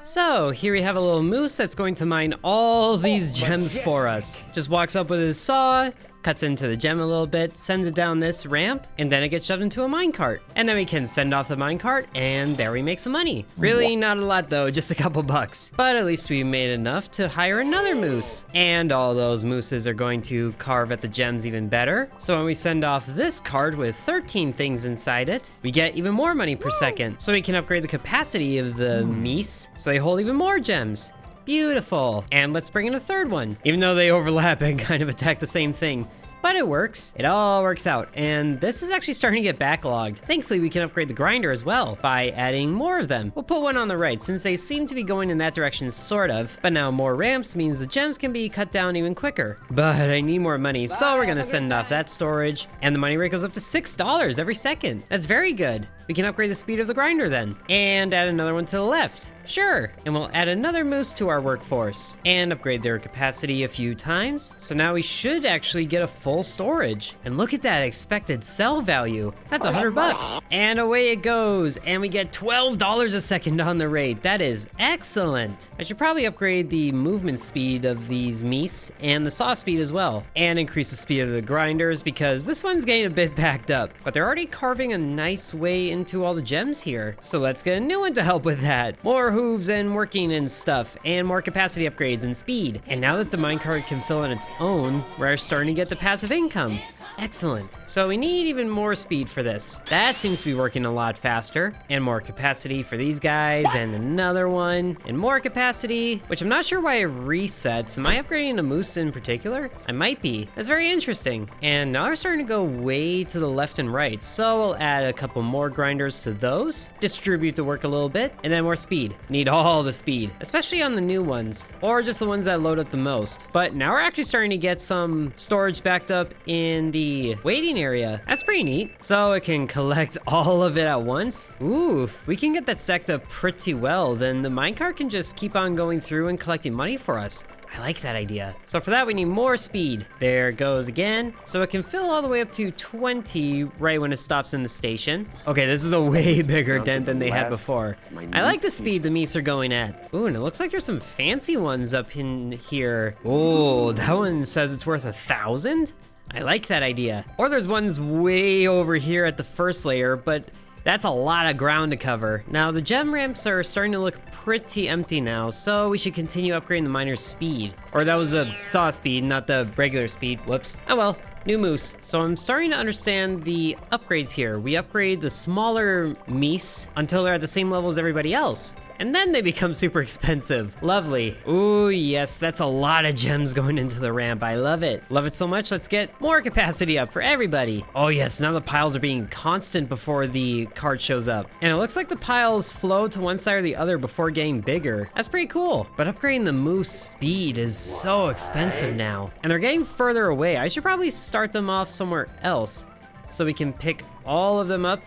So here we have a little moose that's going to mine all these gems for us. Just walks up with his saw, cuts into the gem a little bit, sends it down this ramp, and then it gets shoved into a minecart. And then we can send off the minecart, and there we make some money. Really not a lot though, just a couple bucks. But at least we made enough to hire another moose. And all those mooses are going to carve at the gems even better. So when we send off this cart with 13 things inside it, we get even more money per second. So we can upgrade the capacity of the Meese, so they hold even more gems. Beautiful. And let's bring in a third one. Even though they overlap and kind of attack the same thing. But it works. It all works out. And this is actually starting to get backlogged. Thankfully, we can upgrade the grinder as well by adding more of them. We'll put one on the right since they seem to be going in that direction, sort of. But now more ramps means the gems can be cut down even quicker. But I need more money, so we're gonna send off that storage. And the money rate goes up to $6 every second. That's very good. We can upgrade the speed of the grinder then. And add another one to the left. Sure, and we'll add another moose to our workforce and upgrade their capacity a few times. So now we should actually get a full storage. And look at that expected sell value. That's $100. And away it goes. And we get $12 a second on the rate. That is excellent. I should probably upgrade the movement speed of these Meese and the saw speed as well. And increase the speed of the grinders because this one's getting a bit backed up. But they're already carving a nice way into all the gems here. So let's get a new one to help with that. More hooves and working and stuff, and more capacity upgrades and speed. And now that the minecart can fill on its own, we're starting to get the passive income. Excellent. So we need even more speed for this. That seems to be working a lot faster. And more capacity for these guys, and another one, and more capacity, which I'm not sure why it resets. Am I upgrading a moose in particular? I might be. That's very interesting. And now we're starting to go way to the left and right. So we'll add a couple more grinders to those, distribute the work a little bit, and then more speed. Need all the speed, especially on the new ones, or just the ones that load up the most. But now we're actually starting to get some storage backed up in the waiting area. That's pretty neat. So it can collect all of it at once. Ooh, if we can get that stacked up pretty well, then the minecart can just keep on going through and collecting money for us. I like that idea. So for that, we need more speed. There it goes again. So it can fill all the way up to 20 right when it stops in the station. Okay, this is a way bigger dent than they had before. I like the speed the Meese are going at. Ooh, and it looks like there's some fancy ones up in here. Oh, that one says it's worth 1,000? I like that idea. Or there's ones way over here at the first layer, but that's a lot of ground to cover. Now, the gem ramps are starting to look pretty empty now, so we should continue upgrading the miner's speed. Or that was a saw speed, not the regular speed. Whoops. Oh well. New moose. So I'm starting to understand the upgrades here. We upgrade the smaller Meese until they're at the same level as everybody else. And then they become super expensive. Lovely. Ooh, yes, that's a lot of gems going into the ramp. I love it. Love it so much. Let's get more capacity up for everybody. Oh yes, now the piles are being constant before the cart shows up. And it looks like the piles flow to one side or the other before getting bigger. That's pretty cool. But upgrading the moose speed is so expensive now. And they're getting further away. I should probably start them off somewhere else so we can pick all of them up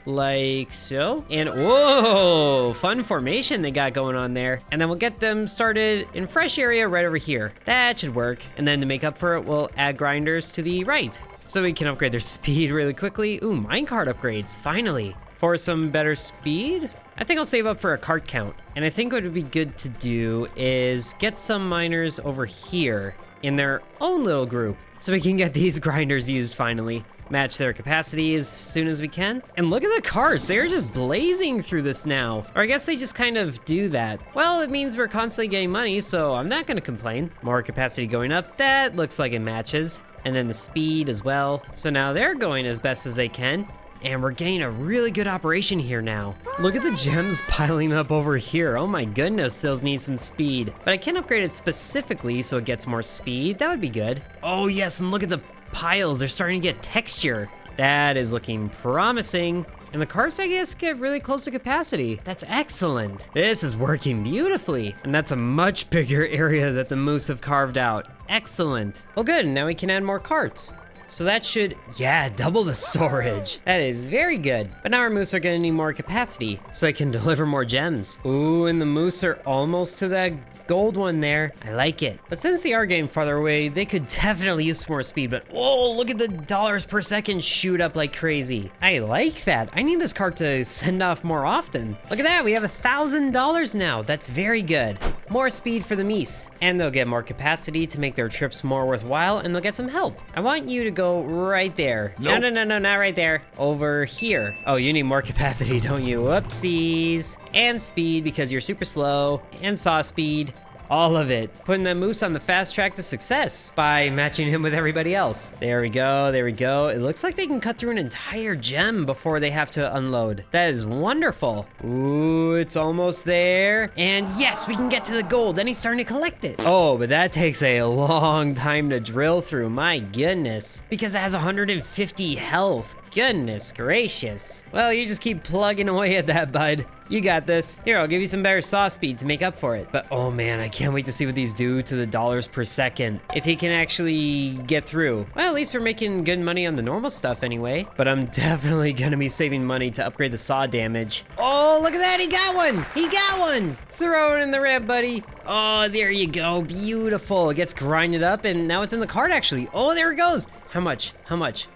like so. And whoa, fun formation they got going on there. And then we'll get them started in fresh area right over here. That should work. And then to make up for it, we'll add grinders to the right so we can upgrade their speed really quickly. Ooh, minecart upgrades, finally. For some better speed, I think I'll save up for a cart count. And I think what would be good to do is get some miners over here in their own little group so we can get these grinders used finally. Match their capacity as soon as we can. And look at the carts, they're just blazing through this now. Or I guess they just kind of do that. Well, it means we're constantly getting money, so I'm not gonna complain. More capacity going up, that looks like it matches. And then the speed as well. So now they're going as best as they can. And we're getting a really good operation here now. Look at the gems piling up over here. Oh my goodness, those need some speed. But I can upgrade it specifically so it gets more speed. That would be good. Oh yes, and look at the piles. They're starting to get texture. That is looking promising. And the carts, I guess, get really close to capacity. That's excellent. This is working beautifully. And that's a much bigger area that the moose have carved out. Excellent. Well, good. Now we can add more carts. So that should, yeah, double the storage. That is very good. But now our moose are gonna need more capacity so they can deliver more gems. Ooh, and the moose are almost to that gold one there. I like it. But since they are getting farther away, they could definitely use some more speed. But oh, look at the dollars per second shoot up like crazy. I like that. I need this cart to send off more often. Look at that. We have $1,000 now. That's very good. More speed for the Meese. And they'll get more capacity to make their trips more worthwhile, and they'll get some help. I want you to go right there. Nope. No, not right there. Over here. Oh, you need more capacity, don't you? Whoopsies. And speed because you're super slow. And saw speed. All of it. Putting the Moose on the fast track to success by matching him with everybody else. There we go, there we go. It looks like they can cut through an entire gem before they have to unload. That is wonderful. Ooh, it's almost there. And yes, we can get to the gold. Then he's starting to collect it. Oh, but that takes a long time to drill through. My goodness. Because it has 150 health. Goodness gracious. Well, you just keep plugging away at that, bud. You got this. Here, I'll give you some better saw speed to make up for it. But oh man, I can't wait to see what these do to the dollars per second. If he can actually get through. Well, at least we're making good money on the normal stuff anyway. But I'm definitely gonna be saving money to upgrade the saw damage. Oh, look at that, he got one. He got one. Throw it in the ramp, buddy. Oh, there you go, beautiful. It gets grinded up and now it's in the cart actually. Oh, there it goes. How much? How much?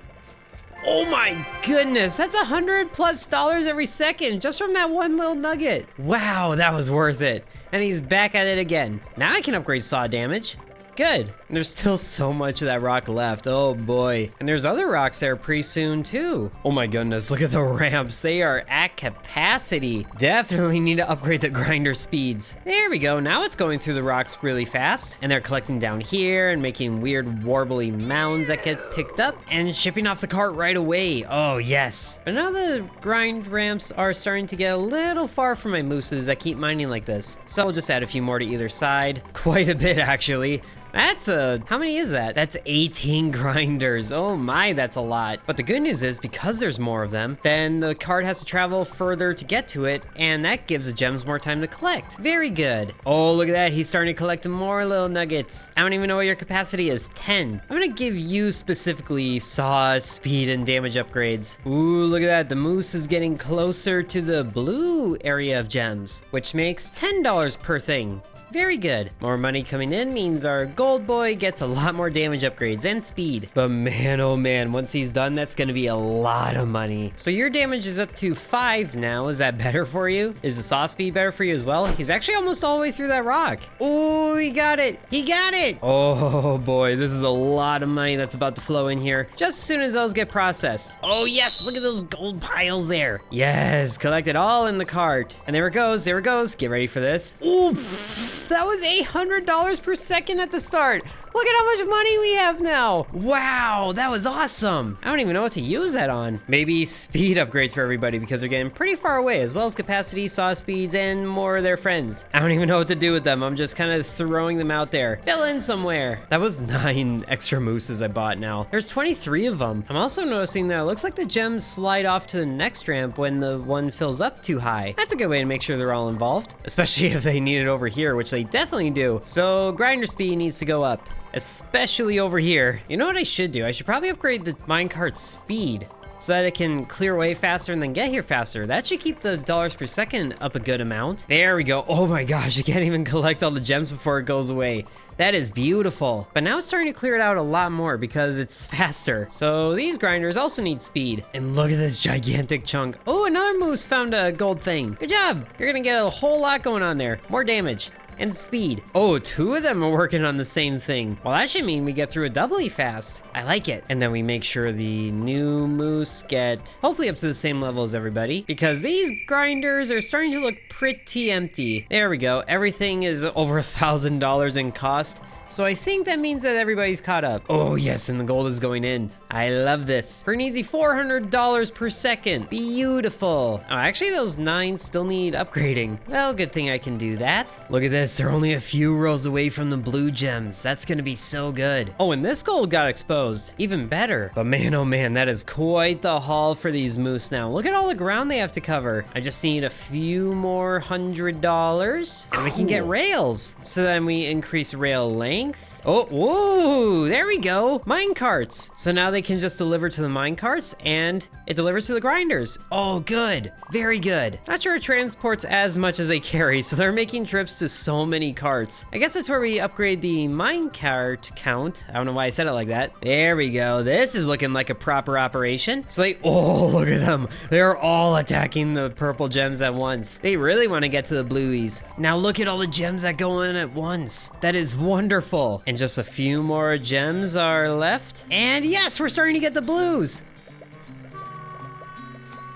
Oh my goodness, that's $100+ every second just from that one little nugget. Wow, that was worth it. And he's back at it again. Now I can upgrade saw damage. Good. There's still so much of that rock left. Oh boy. And there's other rocks there pretty soon too. Oh my goodness, look at the ramps. They are at capacity. Definitely need to upgrade the grinder speeds. There we go. Now it's going through the rocks really fast. And they're collecting down here and making weird warbly mounds that get picked up and shipping off the cart right away. Oh yes. But now the grind ramps are starting to get a little far from my mooses that keep mining like this. So we'll just add a few more to either side. Quite a bit actually. That's how many is that? That's 18 grinders. Oh my, that's a lot. But the good news is because there's more of them, then the cart has to travel further to get to it, and that gives the gems more time to collect. Very good. Oh, look at that. He's starting to collect more little nuggets. I don't even know what your capacity is. 10. I'm gonna give you specifically saw, speed, and damage upgrades. Ooh, look at that. The Moose is getting closer to the blue area of gems, which makes $10 per thing. Very good. More money coming in means our gold boy gets a lot more damage upgrades and speed. But man, oh man, once he's done, that's gonna be a lot of money. So your damage is up to 5 now. Is that better for you? Is the saw speed better for you as well? He's actually almost all the way through that rock. Oh, he got it. He got it. Oh boy, this is a lot of money that's about to flow in here just as soon as those get processed. Oh yes, look at those gold piles there. Yes, collect it all in the cart. And there it goes, there it goes. Get ready for this. Oof. That was $800 per second at the start. Look at how much money we have now. Wow, that was awesome. I don't even know what to use that on. Maybe speed upgrades for everybody because they're getting pretty far away, as well as capacity, saw speeds, and more of their friends. I don't even know what to do with them. I'm just kind of throwing them out there. Fill in somewhere. That was 9 extra mooses I bought now. There's 23 of them. I'm also noticing that it looks like the gems slide off to the next ramp when the one fills up too high. That's a good way to make sure they're all involved, especially if they need it over here, which they definitely do. So grinder speed needs to go up. Especially over here. You know what I should do? I should probably upgrade the minecart speed so that it can clear away faster and then get here faster. That should keep the dollars per second up a good amount. There we go. Oh my gosh, I can't even collect all the gems before it goes away. That is beautiful. But now it's starting to clear it out a lot more because it's faster. So these grinders also need speed. And look at this gigantic chunk. Oh, another moose found a gold thing. Good job. You're gonna get a whole lot going on there. More damage. And speed. Oh, 2 of them are working on the same thing. Well, that should mean we get through it doubly fast. I like it. And then we make sure the new moose get hopefully up to the same level as everybody, because these grinders are starting to look pretty empty. There we go. Everything is over $1,000 in cost. So I think that means that everybody's caught up. Oh yes, and the gold is going in. I love this. For an easy $400 per second. Beautiful. Oh, actually those 9 still need upgrading. Well, good thing I can do that. Look at this, they're only a few rows away from the blue gems. That's gonna be so good. Oh, and this gold got exposed. Even better. But man, oh man, that is quite the haul for these moose now. Look at all the ground they have to cover. I just need a few more $100 and we can get rails. So then we increase rail length. Oh, whoa, there we go. Mine carts. So now they can just deliver to the mine carts and it delivers to the grinders. Oh, good. Very good. Not sure it transports as much as they carry, so they're making trips to so so many carts. I guess that's where we upgrade the minecart count. I don't know why I said it like that. There we go. This is looking like a proper operation. So oh, look at them. They're all attacking the purple gems at once. They really want to get to the blueies. Now look at all the gems that go in at once. That is wonderful. And just a few more gems are left. And yes, we're starting to get the blues.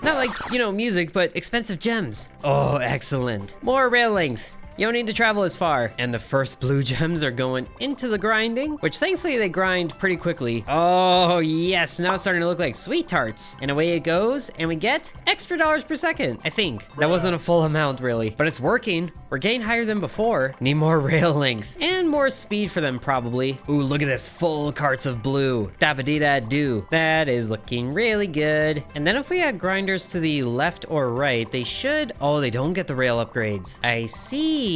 Not like, you know, music, but expensive gems. Oh, excellent. More rail length. You don't need to travel as far. And the first blue gems are going into the grinding, which thankfully they grind pretty quickly. Oh yes, now it's starting to look like sweet tarts. And away it goes, and we get extra dollars per second, I think. That wasn't a full amount really, but it's working. We're getting higher than before. Need more rail length and more speed for them probably. Ooh, look at this, full carts of blue. Dabba-dee-da-doo. That is looking really good. And then if we add grinders to the left or right, they should, oh, they don't get the rail upgrades. I see.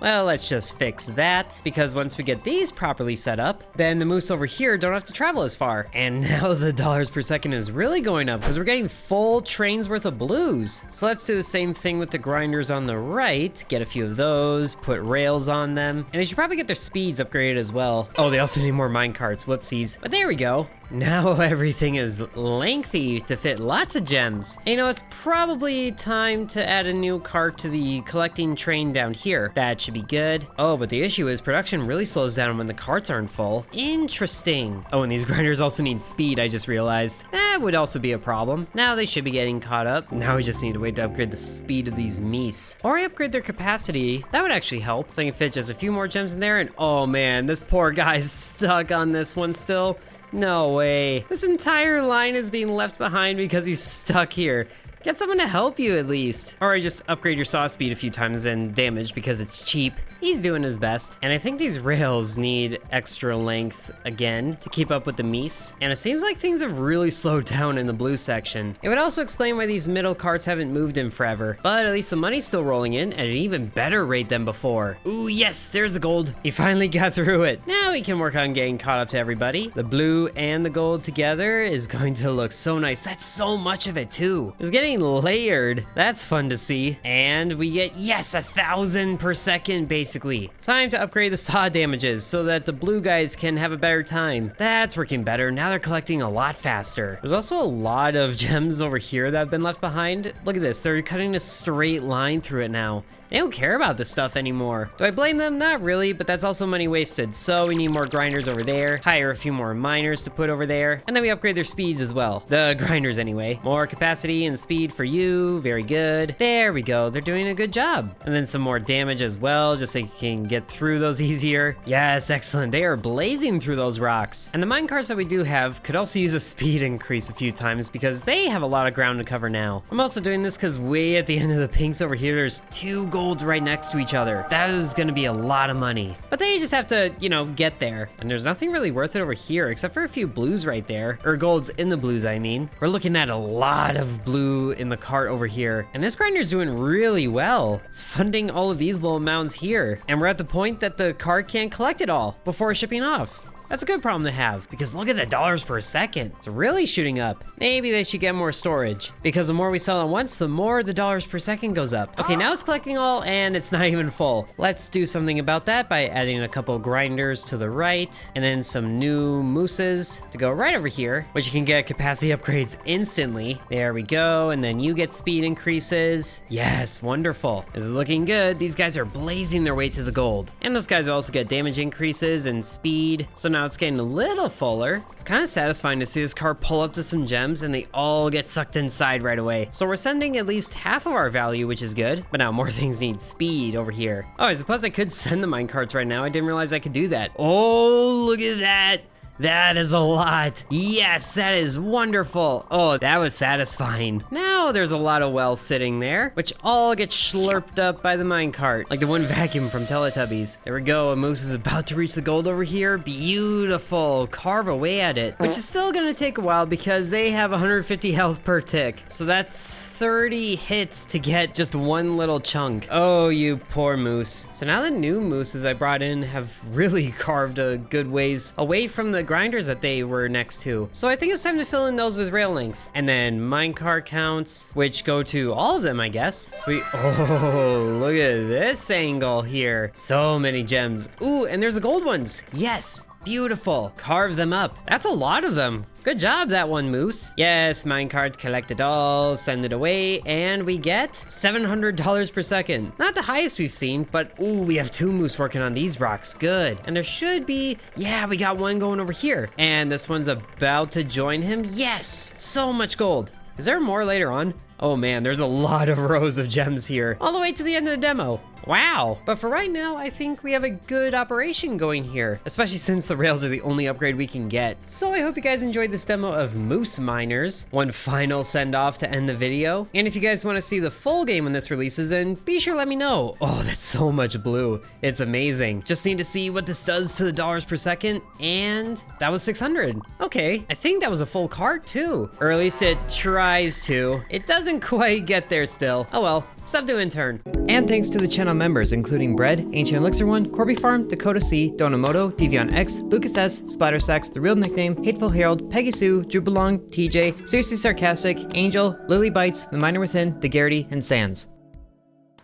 Well, let's just fix that, because once we get these properly set up, then the moose over here don't have to travel as far. And now the dollars per second is really going up because we're getting full trains worth of blues. So let's do the same thing with the grinders on the right. Get a few of those, put rails on them, and they should probably get their speeds upgraded as well. Oh, they also need more minecarts, whoopsies. But there we go. Now everything is lengthy to fit lots of gems. And you know, it's probably time to add a new cart to the collecting train down here. That should be good. Oh, but the issue is production really slows down when the carts aren't full. Interesting. Oh, and these grinders also need speed, I just realized. That would also be a problem. Now they should be getting caught up. Now we just need to wait to upgrade the speed of these Meese. Or I upgrade their capacity. That would actually help. So I can fit just a few more gems in there, and oh man, this poor guy's stuck on this one still. No way. This entire line is being left behind because he's stuck here. Get someone to help you at least. Or I just upgrade your saw speed a few times and damage because it's cheap. He's doing his best. And I think these rails need extra length again to keep up with the Meese. And it seems like things have really slowed down in the blue section. It would also explain why these middle carts haven't moved in forever. But at least the money's still rolling in at an even better rate than before. Ooh, yes, there's the gold. He finally got through it. Now we can work on getting caught up to everybody. The blue and the gold together is going to look so nice. That's so much of it too. It's getting layered. That's fun to see. And we get, yes, 1,000 per second basically. Time to upgrade the saw damages so that the blue guys can have a better time. That's working better. Now they're collecting a lot faster. There's also a lot of gems over here that have been left behind. Look at this. They're cutting a straight line through it now. They don't care about this stuff anymore. Do I blame them? Not really, but that's also money wasted. So we need more grinders over there, hire a few more miners to put over there, and then we upgrade their speeds as well. The grinders anyway. More capacity and speed for you, very good. There we go, they're doing a good job. And then some more damage as well, just so you can get through those easier. Yes, excellent, they are blazing through those rocks. And the minecarts that we do have could also use a speed increase a few times because they have a lot of ground to cover now. I'm also doing this because way at the end of the pinks over here, there's 2 golds right next to each other. That is gonna be a lot of money. But they just have to, you know, get there. And there's nothing really worth it over here except for a few blues right there. Or golds in the blues, I mean. We're looking at a lot of blue in the cart over here. And this grinder's doing really well. It's funding all of these little mounds here. And we're at the point that the cart can't collect it all before shipping off. That's a good problem to have, because look at the dollars per second. It's really shooting up. Maybe they should get more storage, because the more we sell at once, the more the dollars per second goes up. Okay, now it's collecting all, and it's not even full. Let's do something about that by adding a couple grinders to the right, and then some new mooses to go right over here, which you can get capacity upgrades instantly. There we go, and then you get speed increases. Yes, wonderful. This is looking good. These guys are blazing their way to the gold. And those guys also get damage increases and speed, so now it's getting a little fuller. It's kind of satisfying to see this car pull up to some gems and they all get sucked inside right away. So we're sending at least half of our value, which is good, but now more things need speed over here. Oh, I suppose I could send the minecarts right now. I didn't realize I could do that. Oh, look at that. That is a lot. Yes, that is wonderful. Oh, that was satisfying. Now there's a lot of wealth sitting there, which all gets slurped up by the minecart, like the one vacuum from Teletubbies. There we go, a moose is about to reach the gold over here. Beautiful, carve away at it, which is still gonna take a while because they have 150 health per tick. So that's 30 hits to get just one little chunk. Oh, you poor moose. So now the new mooses I brought in have really carved a good ways away from the grinders that they were next to. So I think it's time to fill in those with rail links. And then minecart counts, which go to all of them, I guess. Sweet. Oh, look at this angle here. So many gems. Ooh, and there's the gold ones. Yes. Beautiful. Carve them up. That's a lot of them. Good job, that one, Moose. Yes, minecart, collect it all, send it away, and we get $700 per second. Not the highest we've seen, but ooh, we have 2 moose working on these rocks. Good. And there should be, yeah, we got one going over here. And this one's about to join him. Yes, so much gold. Is there more later on? Oh man, there's a lot of rows of gems here, all the way to the end of the demo. Wow. But for right now, I think we have a good operation going here, especially since the rails are the only upgrade we can get. So I hope you guys enjoyed this demo of Moose Miners. One final send off to end the video. And if you guys want to see the full game when this releases, then be sure to let me know. Oh, that's so much blue. It's amazing. Just need to see what this does to the dollars per second. And that was 600. Okay, I think that was a full cart too. Or at least it tries to. It doesn't quite get there still. Oh well. Sub to intern. And thanks to the channel members, including Bread, Ancient Elixir One, Corby Farm, Dakota C, Donamoto, Devion X, Lucas S, Splattersax, The Real Nickname, Hateful Herald, Peggy Sue, Drew Belong, TJ, Seriously Sarcastic, Angel, Lily Bites, The Miner Within, DeGarrity, and Sans.